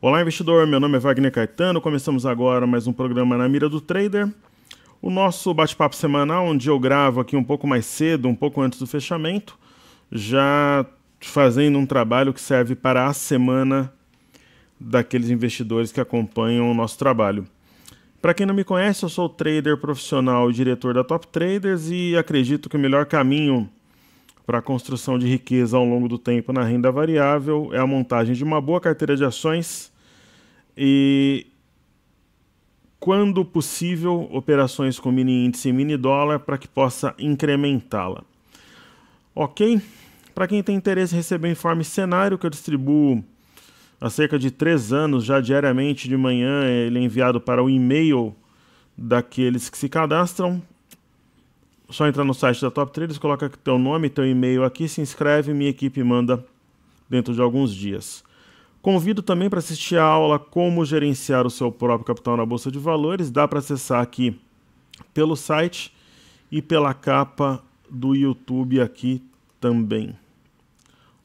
Olá, investidor. Meu nome é Wagner Caetano. Começamos agora mais um programa Na Mira do Trader. O nosso bate-papo semanal, onde eu gravo aqui um pouco mais cedo, um pouco antes do fechamento, já fazendo um trabalho que serve para a semana daqueles investidores que acompanham o nosso trabalho. Para quem não me conhece, eu sou trader profissional e diretor da Top Traders e acredito que o melhor caminho para a construção de riqueza ao longo do tempo na renda variável é a montagem de uma boa carteira de ações e, quando possível, operações com mini índice e mini dólar para que possa incrementá-la. Ok? Para quem tem interesse em receber informe cenário que eu distribuo há cerca de 3 anos, já diariamente de manhã, ele é enviado para o e-mail daqueles que se cadastram. Só entra no site da Top Traders, coloca teu nome, teu e-mail aqui, se inscreve, minha equipe manda dentro de alguns dias. Convido também para assistir a aula Como Gerenciar o Seu Próprio Capital na Bolsa de Valores. Dá para acessar aqui pelo site e pela capa do YouTube aqui também.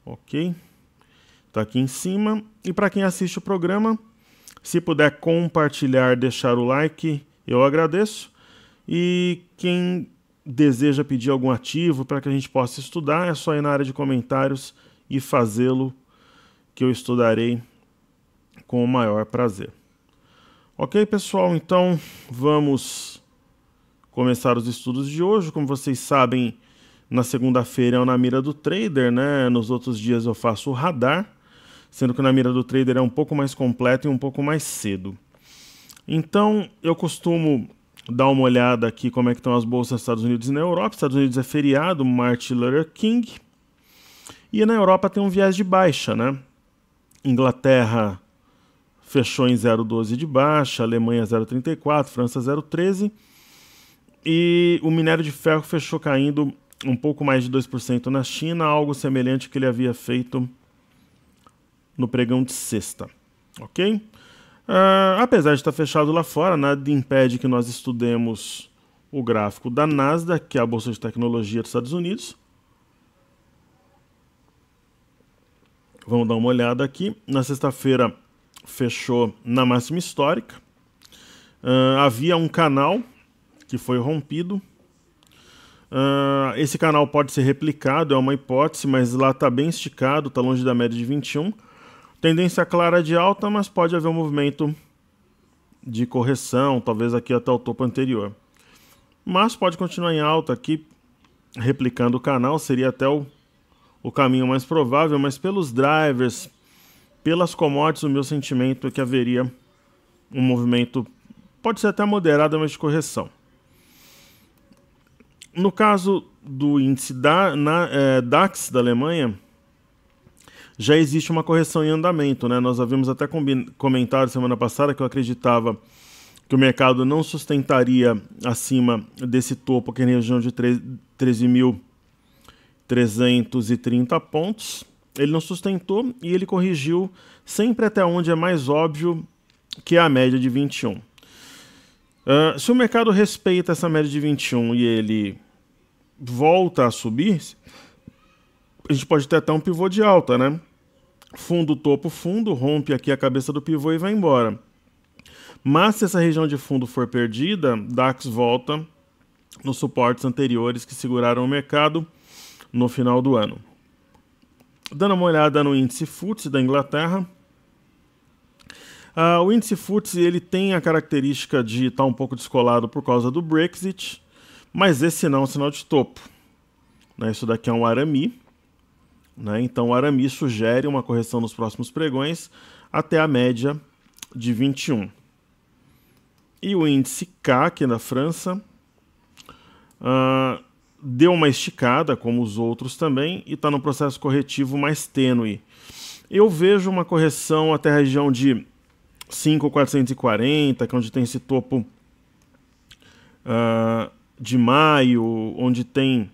Ok? Está aqui em cima. E para quem assiste o programa, se puder compartilhar, deixar o like, eu agradeço. E quem deseja pedir algum ativo para que a gente possa estudar, é só ir na área de comentários e fazê-lo, que eu estudarei com o maior prazer. Ok, pessoal? Então vamos começar os estudos de hoje. Como vocês sabem, na segunda-feira é o Na Mira do Trader, né? Nos outros dias eu faço o radar, sendo que o Na Mira do Trader é um pouco mais completo e um pouco mais cedo. Então eu costumo dar uma olhada aqui como é que estão as bolsas nos Estados Unidos e na Europa. Estados Unidos é feriado, Martin Luther King. E na Europa tem um viés de baixa, né? Inglaterra fechou em 0,12 de baixa, Alemanha 0,34, França 0,13. E o minério de ferro fechou caindo um pouco mais de 2% na China, algo semelhante ao que ele havia feito no pregão de sexta. Ok? Apesar de estar fechado lá fora, nada impede que nós estudemos o gráfico da Nasdaq, que é a bolsa de tecnologia dos Estados Unidos. Vamos dar uma olhada aqui. Na sexta-feira fechou na máxima histórica. Havia um canal que foi rompido. Esse canal pode ser replicado, é uma hipótese, mas lá está bem esticado, está longe da média de 21. Tendência clara de alta, mas pode haver um movimento de correção, talvez aqui até o topo anterior. Mas pode continuar em alta aqui, replicando o canal, seria até o caminho mais provável, mas pelos drivers, pelas commodities, o meu sentimento é que haveria um movimento, pode ser até moderado, mas de correção. No caso do índice DAX da Alemanha, já existe uma correção em andamento, né? Nós havíamos até comentado semana passada que eu acreditava que o mercado não sustentaria acima desse topo, que é na região de 13.330 pontos. Ele não sustentou e ele corrigiu sempre até onde é mais óbvio, que é a média de 21. Se o mercado respeita essa média de 21 e ele volta a subir, a gente pode ter até um pivô de alta, né? Fundo, topo, fundo, rompe aqui a cabeça do pivô e vai embora. Mas se essa região de fundo for perdida, DAX volta nos suportes anteriores que seguraram o mercado no final do ano. Dando uma olhada no índice FTSE da Inglaterra, o índice FTSE ele tem a característica de estar um pouco descolado por causa do Brexit, mas esse não é um sinal de topo. Isso daqui é um arame. Então o arame sugere uma correção nos próximos pregões até a média de 21. E o índice CAC da França deu uma esticada, como os outros também, e está no processo corretivo mais tênue. Eu vejo uma correção até a região de 5.440, que é onde tem esse topo de maio, onde tem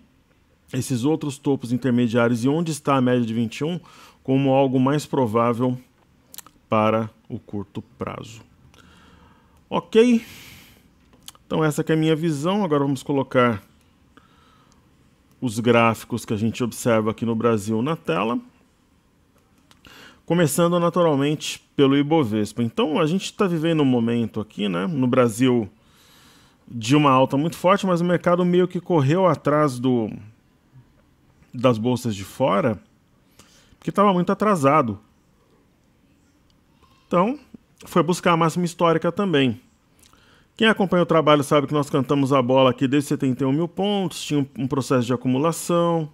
esses outros topos intermediários e onde está a média de 21 como algo mais provável para o curto prazo. Ok? Então essa que é a minha visão. Agora vamos colocar os gráficos que a gente observa aqui no Brasil na tela. Começando naturalmente pelo Ibovespa. Então a gente está vivendo um momento aqui, né, no Brasil, de uma alta muito forte, mas o mercado meio que correu atrás das bolsas de fora, porque estava muito atrasado. Então foi buscar a máxima histórica também. Quem acompanha o trabalho sabe que nós cantamos a bola aqui desde 71 mil pontos, tinha um processo de acumulação,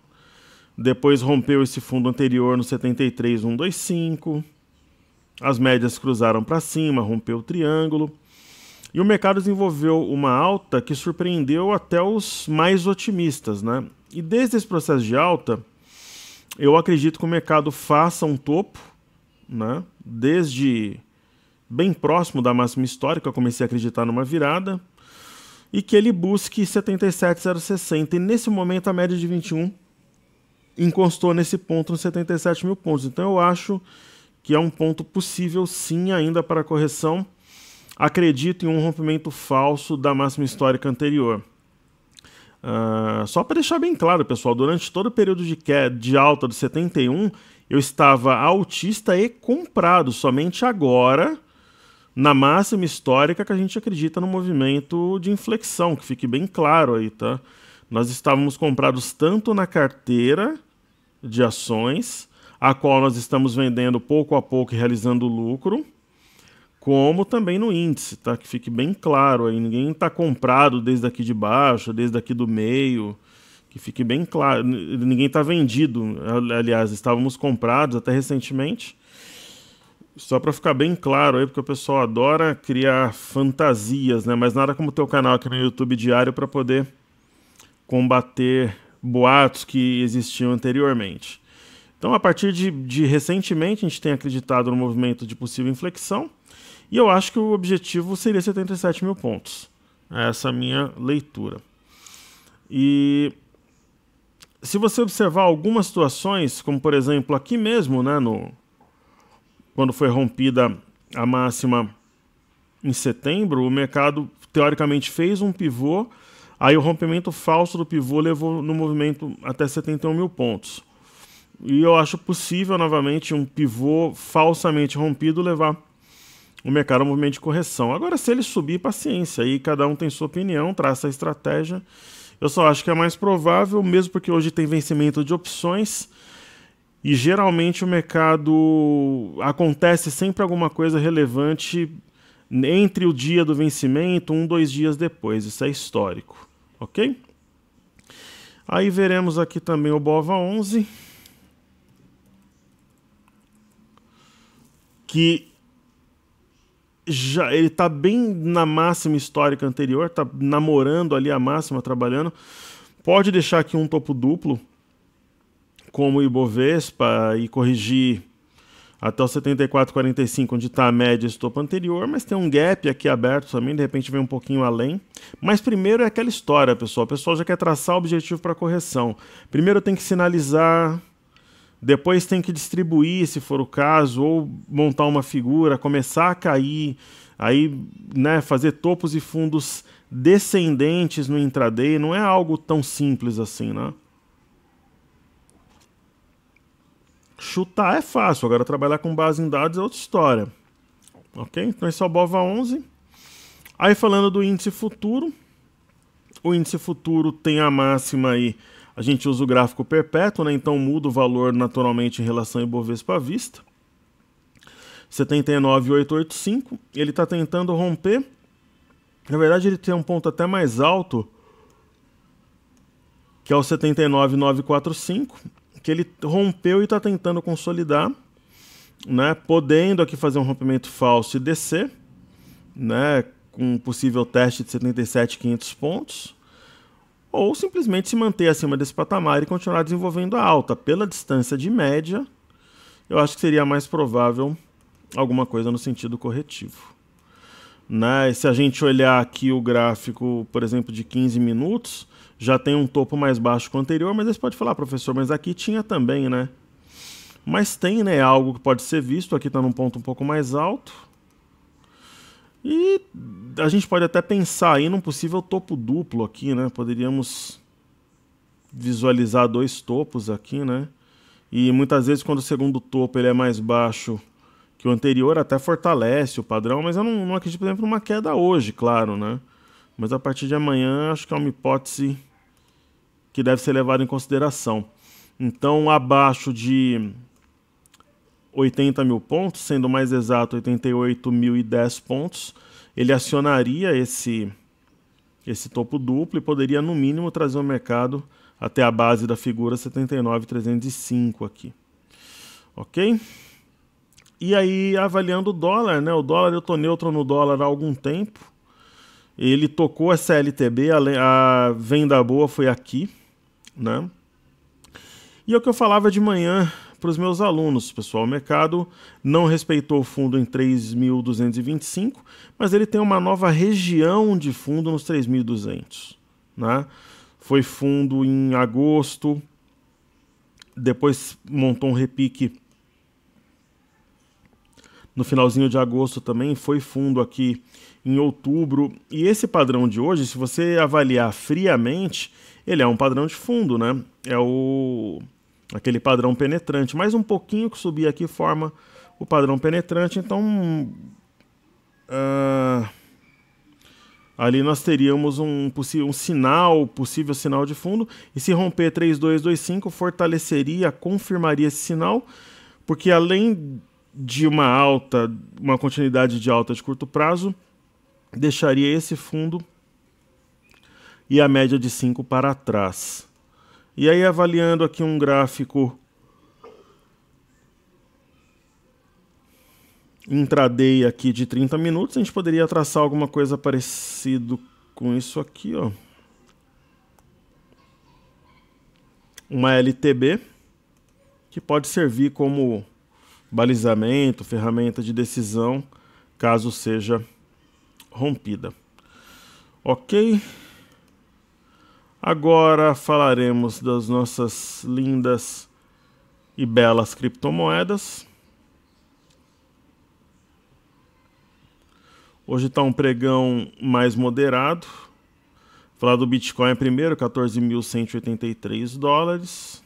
depois rompeu esse fundo anterior no 73,125, as médias cruzaram para cima, rompeu o triângulo, e o mercado desenvolveu uma alta que surpreendeu até os mais otimistas, né? E desde esse processo de alta, eu acredito que o mercado faça um topo, né? Desde bem próximo da máxima histórica, eu comecei a acreditar numa virada, e que ele busque 77,060. E nesse momento a média de 21 encostou nesse ponto nos 77 mil pontos. Então eu acho que é um ponto possível sim ainda para a correção. Acredito em um rompimento falso da máxima histórica anterior. Só para deixar bem claro, pessoal, durante todo o período de alta do 71, eu estava altista e comprado. Somente agora, na máxima histórica, que a gente acredita no movimento de inflexão, que fique bem claro aí, tá? Nós estávamos comprados tanto na carteira de ações, a qual nós estamos vendendo pouco a pouco e realizando lucro, como também no índice, tá? Que fique bem claro aí, ninguém está comprado desde aqui de baixo, desde aqui do meio, que fique bem claro, ninguém está vendido, aliás, estávamos comprados até recentemente, só para ficar bem claro aí, porque o pessoal adora criar fantasias, né? Mas nada como ter o canal aqui no YouTube diário para poder combater boatos que existiam anteriormente. Então, a partir de recentemente, a gente tem acreditado no movimento de possível inflexão, e eu acho que o objetivo seria 77 mil pontos. Essa é a minha leitura. E se você observar algumas situações, como por exemplo aqui mesmo, né, quando foi rompida a máxima em setembro, o mercado teoricamente fez um pivô, aí o rompimento falso do pivô levou no movimento até 71 mil pontos. E eu acho possível novamente um pivô falsamente rompido levar o mercado a um movimento de correção. Agora, se ele subir, paciência, aí cada um tem sua opinião, traça a estratégia. Eu só acho que é mais provável, mesmo porque hoje tem vencimento de opções, e geralmente o mercado acontece sempre alguma coisa relevante entre o dia do vencimento, 2 dias depois. Isso é histórico, ok? Aí veremos aqui também o BOVA11, que ele está bem na máxima histórica anterior, está namorando ali a máxima, trabalhando. Pode deixar aqui um topo duplo, como o Ibovespa, e corrigir até o 74,45, onde está a média desse topo anterior, mas tem um gap aqui aberto também, de repente vem um pouquinho além. Mas primeiro é aquela história, pessoal. O pessoal já quer traçar o objetivo para correção. Primeiro tem que sinalizar, depois tem que distribuir, se for o caso, ou montar uma figura, começar a cair, aí, né, fazer topos e fundos descendentes no intraday. Não é algo tão simples assim, né? Chutar é fácil, agora trabalhar com base em dados é outra história. Ok? Então esse é o BOVA11. Aí falando do índice futuro, o índice futuro tem a máxima aí, a gente usa o gráfico perpétuo, né? Então muda o valor naturalmente em relação ao Ibovespa à vista. 79,885, ele está tentando romper, na verdade ele tem um ponto até mais alto, que é o 79,945, que ele rompeu e está tentando consolidar, né, podendo aqui fazer um rompimento falso e descer, né, com um possível teste de 77.500 pontos, ou simplesmente se manter acima desse patamar e continuar desenvolvendo a alta. Pela distância de média, eu acho que seria mais provável alguma coisa no sentido corretivo. Né? E se a gente olhar aqui o gráfico, por exemplo, de 15 minutos, já tem um topo mais baixo que o anterior, mas você pode falar, professor, mas aqui tinha também, né? Mas tem, né, algo que pode ser visto, aqui está num ponto um pouco mais alto. E a gente pode até pensar aí num possível topo duplo aqui, né? Poderíamos visualizar 2 topos aqui, né? E muitas vezes quando o segundo topo ele é mais baixo que o anterior, até fortalece o padrão, mas eu não acredito, por exemplo, numa queda hoje, claro, né? Mas a partir de amanhã acho que é uma hipótese que deve ser levada em consideração. Então, abaixo de 80 mil pontos, sendo mais exato 88.010 pontos, ele acionaria esse topo duplo e poderia, no mínimo, trazer o mercado até a base da figura 79.305 aqui. Ok? E aí, avaliando o dólar, né? O dólar, eu estou neutro no dólar há algum tempo. Ele tocou essa LTB, a venda boa foi aqui, né? E é o que eu falava de manhã para os meus alunos, pessoal. O mercado não respeitou o fundo em 3.225, mas ele tem uma nova região de fundo nos 3.200, né? Foi fundo em agosto, depois montou um repique no finalzinho de agosto também, foi fundo aqui em outubro. E esse padrão de hoje, se você avaliar friamente, ele é um padrão de fundo, né? É aquele padrão penetrante. Mais um pouquinho que subir aqui forma o padrão penetrante. Então, ali nós teríamos um possível sinal de fundo. E se romper 3.225, fortaleceria, confirmaria esse sinal, porque além de uma continuidade de alta de curto prazo, deixaria esse fundo e a média de 5 para trás. E aí, avaliando aqui um gráfico intraday aqui de 30 minutos, a gente poderia traçar alguma coisa parecido com isso aqui, ó. Uma LTB, que pode servir como balizamento, ferramenta de decisão, caso seja rompida. Ok? Agora falaremos das nossas lindas e belas criptomoedas. Hoje está um pregão mais moderado. Vou falar do Bitcoin primeiro, 14.183 dólares.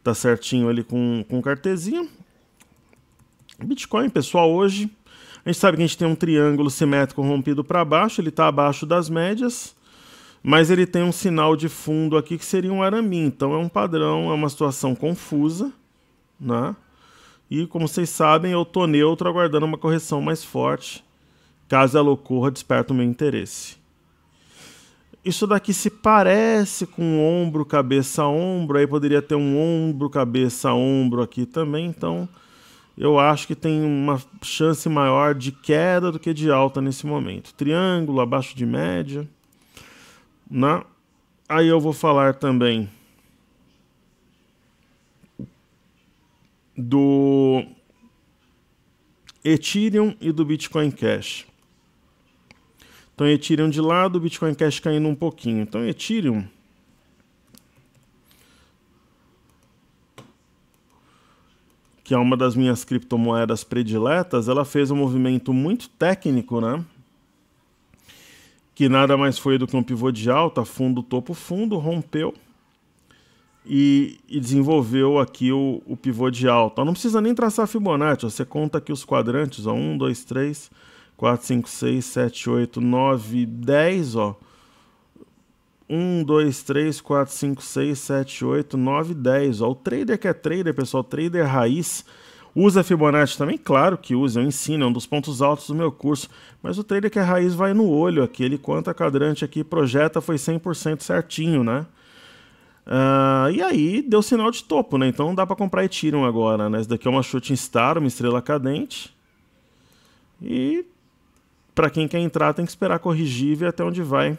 Tá certinho ali com cartezinho. Bitcoin, pessoal, hoje a gente sabe que a gente tem um triângulo simétrico rompido para baixo, ele está abaixo das médias, mas ele tem um sinal de fundo aqui que seria um araminho. Então é um padrão, é uma situação confusa, né? E como vocês sabem, eu tô neutro aguardando uma correção mais forte. Caso ela ocorra, desperta o meu interesse. Isso daqui se parece com ombro, cabeça, ombro. Aí poderia ter um ombro, cabeça, ombro aqui também. Então eu acho que tem uma chance maior de queda do que de alta nesse momento. Triângulo abaixo de média, né? Aí eu vou falar também do Ethereum e do Bitcoin Cash. Então, Ethereum de lado, Bitcoin Cash caindo um pouquinho. Então, Ethereum, que é uma das minhas criptomoedas prediletas, ela fez um movimento muito técnico, né? Que nada mais foi do que um pivô de alta, fundo, topo, fundo, rompeu e desenvolveu aqui o pivô de alta. Não precisa nem traçar Fibonacci, ó. Você conta aqui os quadrantes, ó, 1, 2, 3, 4, 5, 6, 7, 8, 9, 10, ó. 1, 2, 3, 4, 5, 6, 7, 8, 9, 10. Ó. O trader que é trader, pessoal, trader raiz, usa Fibonacci também? Claro que usa, eu ensino, é um dos pontos altos do meu curso. Mas o trader que é raiz vai no olho aqui, ele conta quadrante aqui, projeta, foi 100% certinho, né? E aí deu sinal de topo, né? Então não dá para comprar Ethereum agora, né? Esse daqui é uma shooting star, uma estrela cadente. E para quem quer entrar tem que esperar corrigir e ver até onde vai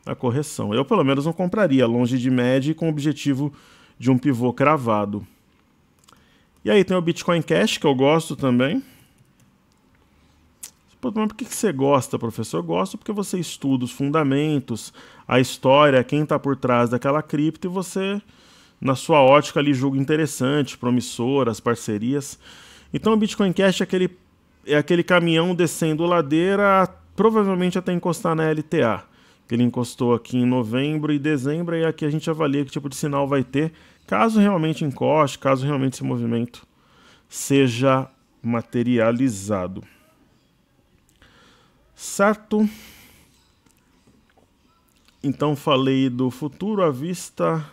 a correção. Eu pelo menos não compraria, longe de média e com o objetivo de um pivô cravado. E aí tem o Bitcoin Cash, que eu gosto também. Mas por que você gosta, professor? Eu gosto porque você estuda os fundamentos, a história, quem está por trás daquela cripto e você, na sua ótica, ali julga interessante, promissor, as parcerias. Então o Bitcoin Cash é aquele caminhão descendo ladeira, provavelmente até encostar na LTA, Ele encostou aqui em novembro e dezembro, e aqui a gente avalia que tipo de sinal vai ter, caso realmente encoste, caso realmente esse movimento seja materializado. Certo? Então falei do futuro à vista,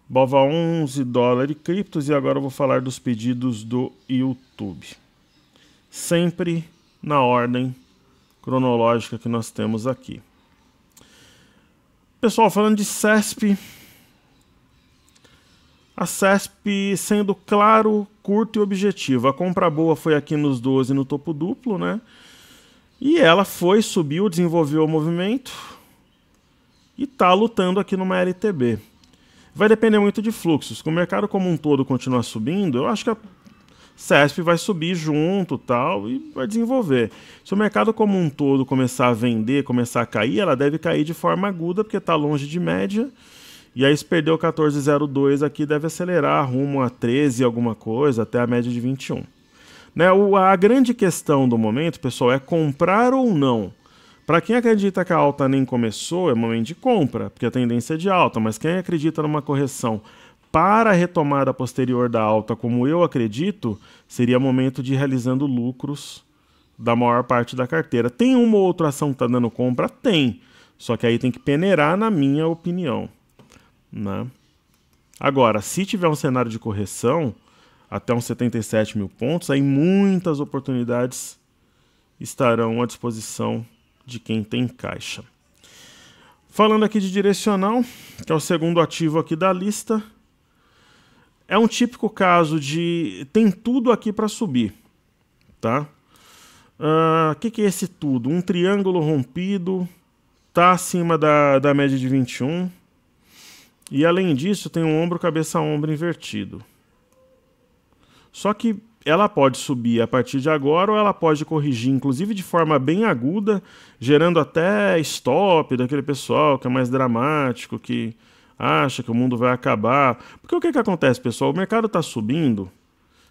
BOVA 11, dólar e criptos, e agora eu vou falar dos pedidos do YouTube. Sempre na ordem cronológica que nós temos aqui. Pessoal, falando de CESP, a CESP sendo claro, curto e objetivo. A compra boa foi aqui nos 12 no topo duplo, né? E ela foi, subiu, desenvolveu o movimento e está lutando aqui numa LTB. Vai depender muito de fluxos. Se o mercado como um todo continuar subindo, eu acho que a CESP vai subir junto tal, e vai desenvolver. Se o mercado como um todo começar a vender, começar a cair, ela deve cair de forma aguda, porque está longe de média. E aí se perder o 14,02 aqui, deve acelerar rumo a 13 alguma coisa, até a média de 21. Né? A grande questão do momento, pessoal, é comprar ou não. Para quem acredita que a alta nem começou, é momento de compra, porque a tendência é de alta. Mas quem acredita numa correção para a retomada posterior da alta, como eu acredito, seria momento de ir realizando lucros da maior parte da carteira. Tem uma ou outra ação que está dando compra? Tem. Só que aí tem que peneirar, na minha opinião. Né? Agora, se tiver um cenário de correção, até uns 77 mil pontos, aí muitas oportunidades estarão à disposição de quem tem caixa. Falando aqui de direcional, que é o segundo ativo aqui da lista, é um típico caso de tem tudo aqui para subir, tá? Que é esse tudo? Um triângulo rompido, tá acima da média de 21, e além disso tem um ombro cabeça ombro invertido. Só que ela pode subir a partir de agora ou ela pode corrigir, inclusive de forma bem aguda, gerando até stop daquele pessoal que é mais dramático, que acha que o mundo vai acabar. Porque o que acontece, pessoal? O mercado está subindo.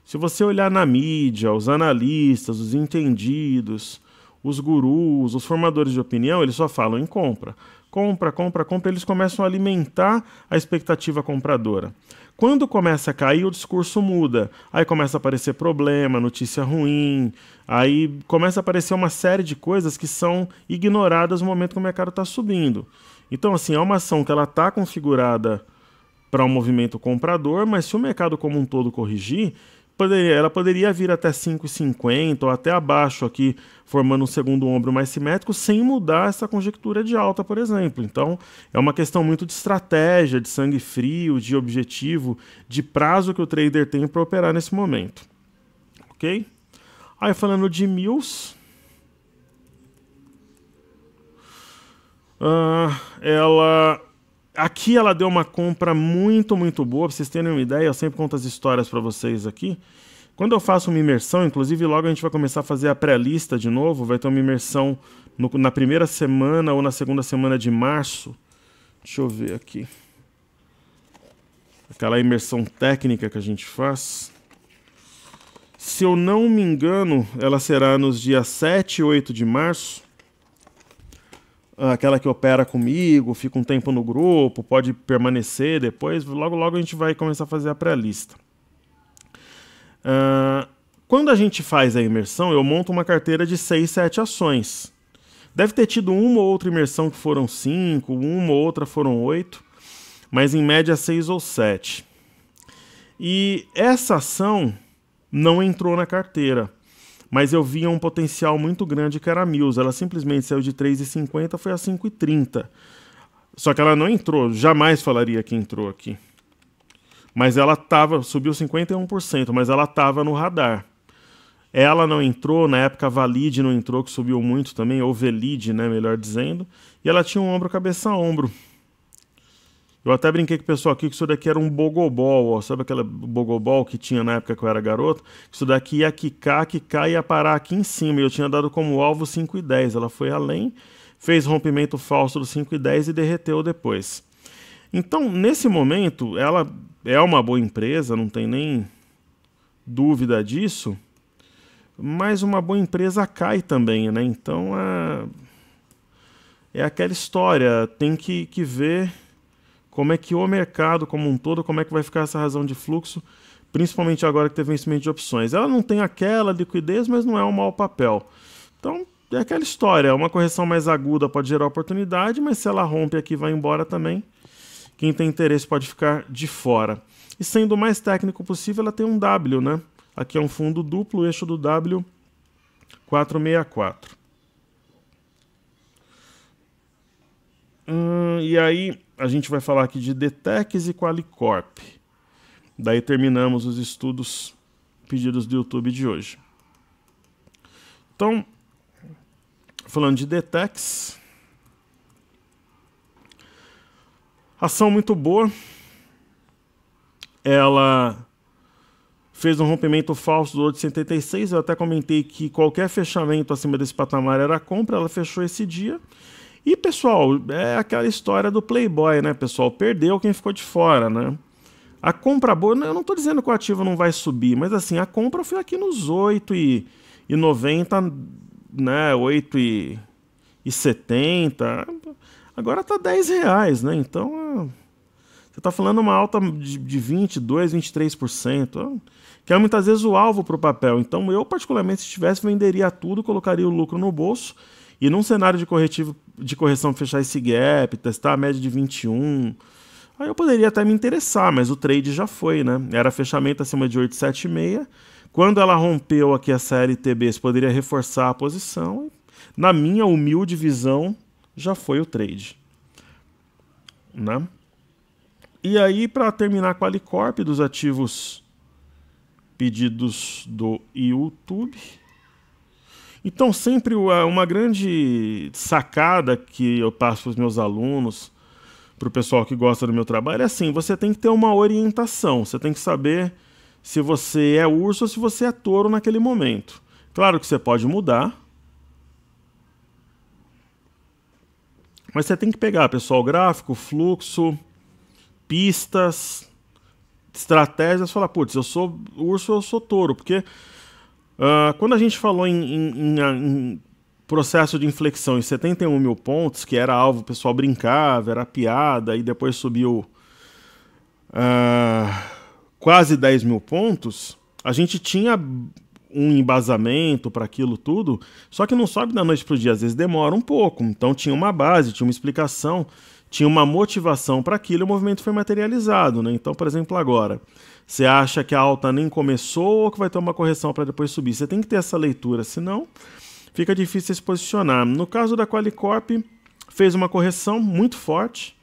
Se você olhar na mídia, os analistas, os entendidos, os gurus, os formadores de opinião, eles só falam em compra. Compra, compra, compra, eles começam a alimentar a expectativa compradora. Quando começa a cair, o discurso muda. Aí começa a aparecer problema, notícia ruim, aí começa a aparecer uma série de coisas que são ignoradas no momento que o mercado está subindo. Então, assim, é uma ação que ela está configurada para um movimento comprador, mas se o mercado como um todo corrigir, ela poderia vir até 5,50 ou até abaixo aqui, formando um segundo ombro mais simétrico, sem mudar essa conjectura de alta, por exemplo. Então, é uma questão muito de estratégia, de sangue frio, de objetivo, de prazo que o trader tem para operar nesse momento. Ok? Aí, falando de Mills, aqui ela deu uma compra muito, muito boa. Pra vocês terem uma ideia, eu sempre conto as histórias para vocês aqui. Quando eu faço uma imersão, inclusive logo a gente vai começar a fazer a pré-lista de novo, vai ter uma imersão na primeira semana ou na segunda semana de março. Deixa eu ver aqui. Aquela imersão técnica que a gente faz. Se eu não me engano, ela será nos dias 7 e 8 de março. Aquela que opera comigo, fica um tempo no grupo, pode permanecer depois. Logo, logo a gente vai começar a fazer a pré-lista. Quando a gente faz a imersão, eu monto uma carteira de 6, 7 ações. Deve ter tido uma ou outra imersão que foram 5, uma ou outra foram 8, mas em média 6 ou 7. E essa ação não entrou na carteira, mas eu via um potencial muito grande que era a Mills. Ela simplesmente saiu de 3,50 foi a 5,30. Só que ela não entrou, jamais falaria que entrou aqui. Mas ela subiu 51%, mas ela estava no radar. Ela não entrou, na época a Valid não entrou, que subiu muito também, ou Velid, né, melhor dizendo. E ela tinha um ombro cabeça a ombro. Eu até brinquei com o pessoal aqui que isso daqui era um bogobol, ó. Sabe aquele bogobol que tinha na época que eu era garoto? Isso daqui ia quicar e ia parar aqui em cima. E eu tinha dado como alvo 5,10. Ela foi além, fez rompimento falso do 5,10 e derreteu depois. Então, nesse momento, ela é uma boa empresa, não tem nem dúvida disso, mas uma boa empresa cai também, né? Então, é aquela história, tem que ver como é que o mercado como um todo, como é que vai ficar essa razão de fluxo, principalmente agora que teve vencimento de opções. Ela não tem aquela liquidez, mas não é um mau papel. Então, é aquela história, uma correção mais aguda pode gerar oportunidade, mas se ela rompe aqui e vai embora também, quem tem interesse pode ficar de fora. E sendo o mais técnico possível, ela tem um W, né? Aqui é um fundo duplo, o eixo do W 464. E aí a gente vai falar aqui de Detex e Qualicorp. Daí terminamos os estudos pedidos do YouTube de hoje. Então, falando de Detex, ação muito boa. Ela fez um rompimento falso do 8,76. Eu até comentei que qualquer fechamento acima desse patamar era compra. Ela fechou esse dia. E, pessoal, é aquela história do Playboy, né, pessoal? Perdeu quem ficou de fora, né? A compra boa, eu não estou dizendo que o ativo não vai subir, mas assim, a compra foi aqui nos 8,90, né, 8,70. Agora tá R$10, né? Então, você está falando uma alta de 22%, 23%, que é muitas vezes o alvo para o papel. Então, eu, particularmente, se tivesse, venderia tudo, colocaria o lucro no bolso. E num cenário de correção fechar esse gap, testar a média de 21, aí eu poderia até me interessar, mas o trade já foi, né? Era fechamento acima de 8,76. Quando ela rompeu aqui a CLTB, você poderia reforçar a posição. Na minha humilde visão, já foi o trade, né? E aí, para terminar com a Qualicorp, dos ativos pedidos do YouTube. Então, sempre uma grande sacada que eu passo para os meus alunos, para o pessoal que gosta do meu trabalho, é assim, você tem que ter uma orientação, você tem que saber se você é urso ou se você é touro naquele momento. Claro que você pode mudar, mas você tem que pegar, pessoal, gráfico, fluxo, pistas, estratégias, falar, putz, eu sou urso ou eu sou touro, porque quando a gente falou em processo de inflexão em 71 mil pontos, que era alvo, o pessoal brincava, era piada, e depois subiu quase 10 mil pontos, a gente tinha um embasamento para aquilo tudo, só que não sobe da noite para o dia, às vezes demora um pouco. Então tinha uma base, tinha uma explicação, tinha uma motivação para aquilo e o movimento foi materializado, né? Então, por exemplo, agora, você acha que a alta nem começou ou que vai ter uma correção para depois subir? Você tem que ter essa leitura, senão fica difícil se posicionar. No caso da Qualicorp, fez uma correção muito forte,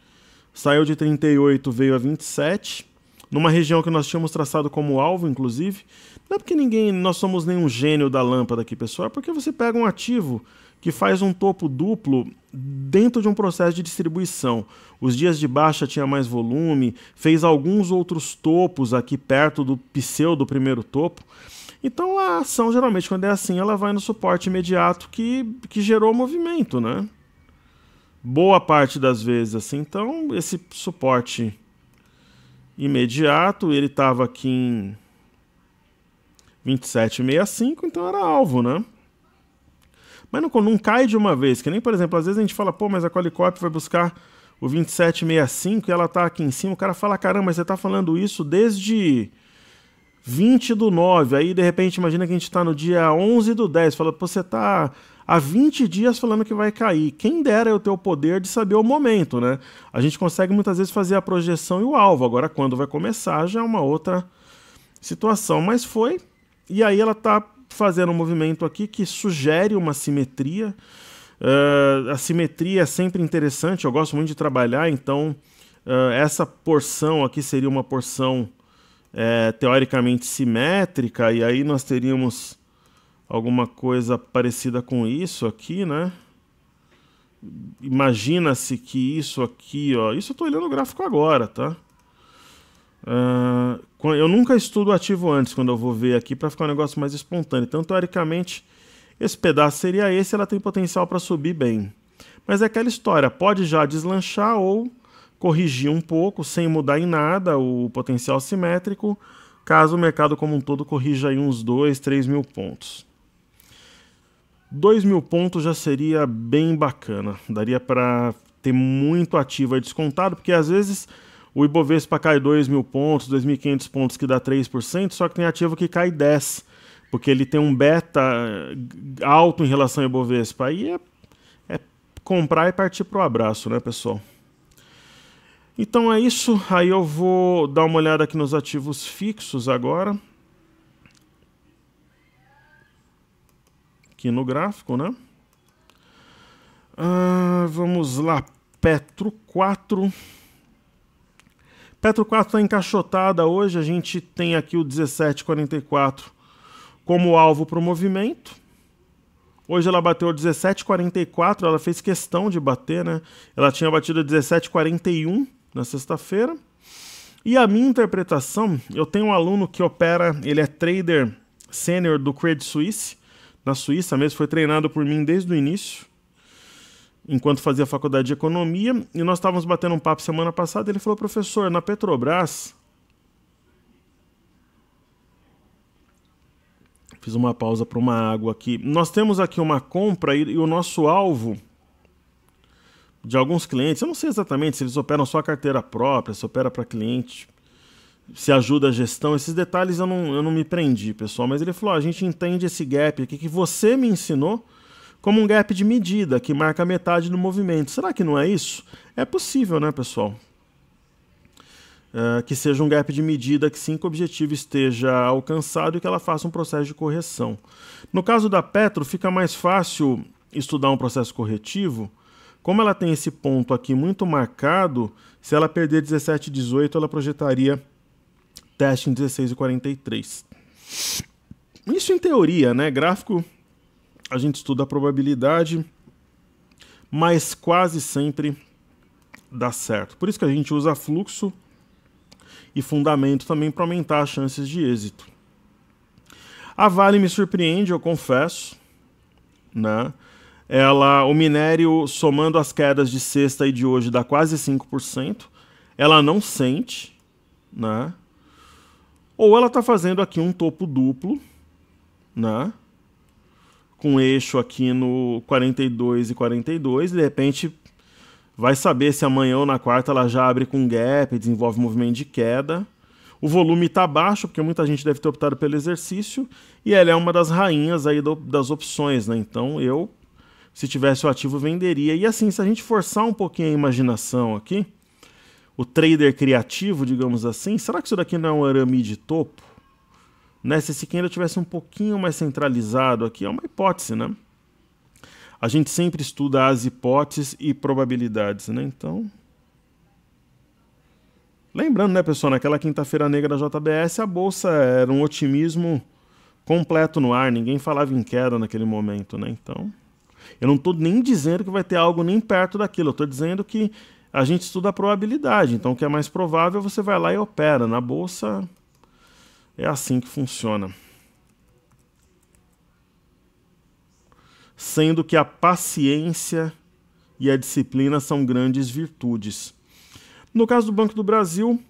saiu de 38, veio a 27, numa região que nós tínhamos traçado como alvo, inclusive. Não é porque nós somos nenhum gênio da lâmpada aqui, pessoal, é porque você pega um ativo que faz um topo duplo dentro de um processo de distribuição. Os dias de baixa tinha mais volume, fez alguns outros topos aqui perto do pseudo primeiro topo. Então a ação, geralmente, quando é assim, ela vai no suporte imediato que gerou o movimento, né? Boa parte das vezes, assim. Então, esse suporte imediato, ele estava aqui em 27,65, então era alvo, né? Mas não cai de uma vez, que nem, por exemplo, às vezes a gente fala, pô, mas a Qualicorp vai buscar o 27,65 e ela tá aqui em cima, o cara fala, caramba, mas você tá falando isso desde 20/9, aí de repente imagina que a gente tá no dia 11/10, fala, pô, você tá há 20 dias falando que vai cair, quem dera eu ter o poder de saber o momento, né? A gente consegue muitas vezes fazer a projeção e o alvo, agora quando vai começar já é uma outra situação, mas foi, e aí ela tá fazendo um movimento aqui que sugere uma simetria. A simetria é sempre interessante, eu gosto muito de trabalhar, então essa porção aqui seria uma porção teoricamente simétrica, e aí nós teríamos alguma coisa parecida com isso aqui, né? Imagina-se que isso aqui, ó, isso eu estou olhando o gráfico agora, tá? Eu nunca estudo o ativo antes, quando eu vou ver aqui, para ficar um negócio mais espontâneo. Então, teoricamente, esse pedaço seria esse, ela tem potencial para subir bem. Mas é aquela história, pode já deslanchar ou corrigir um pouco, sem mudar em nada o potencial simétrico, caso o mercado como um todo corrija aí uns 2, 3 mil pontos. 2.000 pontos já seria bem bacana. Daria para ter muito ativo aí descontado, porque às vezes o Ibovespa cai 2.000 pontos, 2.500 pontos que dá 3%, só que tem ativo que cai 10%, porque ele tem um beta alto em relação ao Ibovespa. Aí é comprar e partir para o abraço, né, pessoal? Então é isso. Aí eu vou dar uma olhada aqui nos ativos fixos agora. Aqui no gráfico, né? Vamos lá. Petro 4. Petro 4 está encaixotada hoje. A gente tem aqui o 17,44 como alvo para o movimento. Hoje ela bateu 17,44. Ela fez questão de bater, né? Ela tinha batido 17,41 na sexta-feira. E a minha interpretação, eu tenho um aluno que opera, ele é trader sênior do Credit Suisse, na Suíça mesmo, foi treinado por mim desde o início, enquanto fazia faculdade de economia, e nós estávamos batendo um papo semana passada, ele falou, professor, na Petrobras, fiz uma pausa para uma água aqui, nós temos aqui uma compra e o nosso alvo de alguns clientes, eu não sei exatamente se eles operam só a carteira própria, se opera para cliente, se ajuda a gestão, esses detalhes eu não me prendi, pessoal, mas ele falou, a gente entende esse gap aqui que você me ensinou como um gap de medida, que marca metade do movimento. Será que não é isso? É possível, né, pessoal? Que seja um gap de medida que sim, que o objetivo esteja alcançado e que ela faça um processo de correção. No caso da Petro, fica mais fácil estudar um processo corretivo, como ela tem esse ponto aqui muito marcado, se ela perder 17,18, ela projetaria teste em 16,43. Isso em teoria, né? Gráfico, a gente estuda a probabilidade, mas quase sempre dá certo. Por isso que a gente usa fluxo e fundamento também para aumentar as chances de êxito. A Vale me surpreende, eu confesso, né? O minério, somando as quedas de sexta e de hoje, dá quase 5%. Ela não sente, né? Ou ela está fazendo aqui um topo duplo, né? Com eixo aqui no 42 e 42. De repente, vai saber se amanhã ou na quarta ela já abre com gap, desenvolve movimento de queda. O volume está baixo, porque muita gente deve ter optado pelo exercício. E ela é uma das rainhas aí das opções, né? Então eu, se tivesse o ativo, venderia. E assim, se a gente forçar um pouquinho a imaginação aqui, o trader criativo, digamos assim, será que isso daqui não é um arame de topo? Né? Se esse candle tivesse um pouquinho mais centralizado aqui, é uma hipótese, né? A gente sempre estuda as hipóteses e probabilidades, né? Então, lembrando, né, pessoal, naquela quinta-feira negra da JBS, a bolsa era um otimismo completo no ar, ninguém falava em queda naquele momento, né? Então, eu não estou nem dizendo que vai ter algo nem perto daquilo, eu estou dizendo que a gente estuda a probabilidade, então o que é mais provável você vai lá e opera. Na bolsa é assim que funciona. Sendo que a paciência e a disciplina são grandes virtudes. No caso do Banco do Brasil,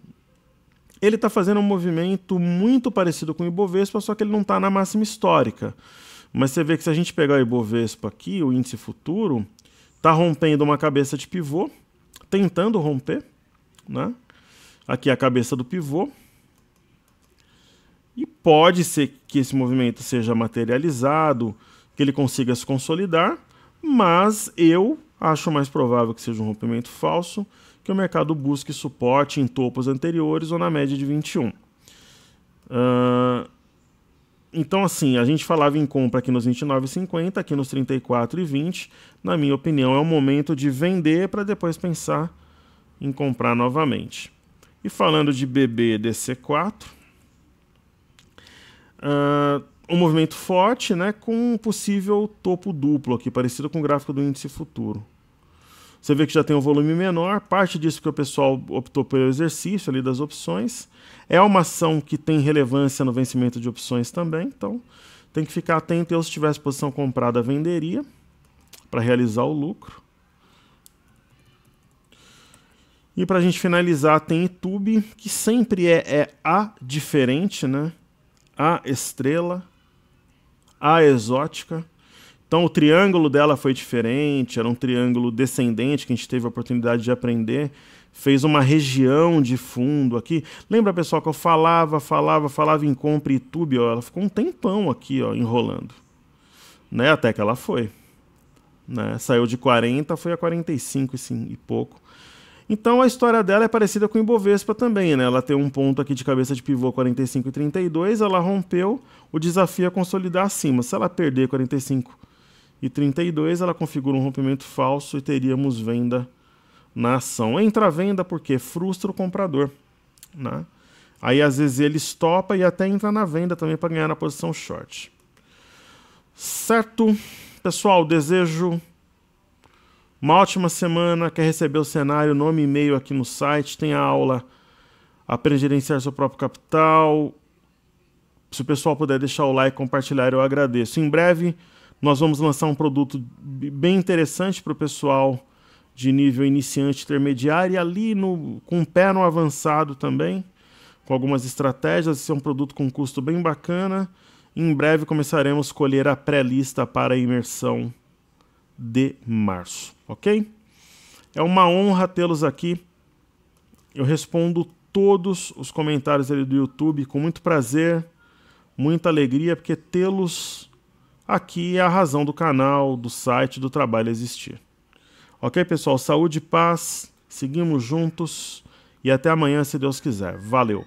ele está fazendo um movimento muito parecido com o Ibovespa, só que ele não está na máxima histórica. Mas você vê que se a gente pegar o Ibovespa aqui, o índice futuro, está rompendo uma cabeça de pivô, tentando romper, né? Aqui é a cabeça do pivô. E pode ser que esse movimento seja materializado, que ele consiga se consolidar, mas eu acho mais provável que seja um rompimento falso, que o mercado busque suporte em topos anteriores ou na média de 21. Então, assim, a gente falava em compra aqui nos 29,50, aqui nos 34,20. Na minha opinião, é o momento de vender para depois pensar em comprar novamente. E falando de BBDC4, um movimento forte, né, com um possível topo duplo aqui, parecido com o gráfico do índice futuro. Você vê que já tem um volume menor, parte disso que o pessoal optou pelo exercício ali das opções. É uma ação que tem relevância no vencimento de opções também, então tem que ficar atento. Eu, se tivesse posição comprada, venderia para realizar o lucro. E para a gente finalizar, tem YouTube, que sempre é a diferente, né? A estrela, a exótica. Então o triângulo dela foi diferente, era um triângulo descendente que a gente teve a oportunidade de aprender. Fez uma região de fundo aqui. Lembra, pessoal, que eu falava em compra e YouTube, ó, ela ficou um tempão aqui, ó, enrolando. Né? Até que ela foi. Né? Saiu de 40, foi a 45 e pouco. Então a história dela é parecida com o Ibovespa também, né? Ela tem um ponto aqui de cabeça de pivô 45,32, ela rompeu, o desafio é consolidar acima. Se ela perder 45,32, ela configura um rompimento falso e teríamos venda na ação. Entra a venda porque frustra o comprador, né? Aí às vezes ele estopa e até entra na venda também para ganhar na posição short. Certo? Pessoal, desejo uma ótima semana. Quer receber o cenário, nome e e-mail aqui no site. Tem a aula Aprender a Gerenciar Seu Próprio Capital. Se o pessoal puder deixar o like e compartilhar, eu agradeço. Em breve, nós vamos lançar um produto bem interessante para o pessoal de nível iniciante intermediário e ali com um pé no avançado também, com algumas estratégias. Esse é um produto com custo bem bacana. Em breve começaremos a colher a pré-lista para a imersão de março, ok? É uma honra tê-los aqui. Eu respondo todos os comentários ali do YouTube com muito prazer, muita alegria, porque tê-los aqui é a razão do canal, do site, do trabalho existir. Ok, pessoal? Saúde e paz, seguimos juntos e até amanhã, se Deus quiser. Valeu!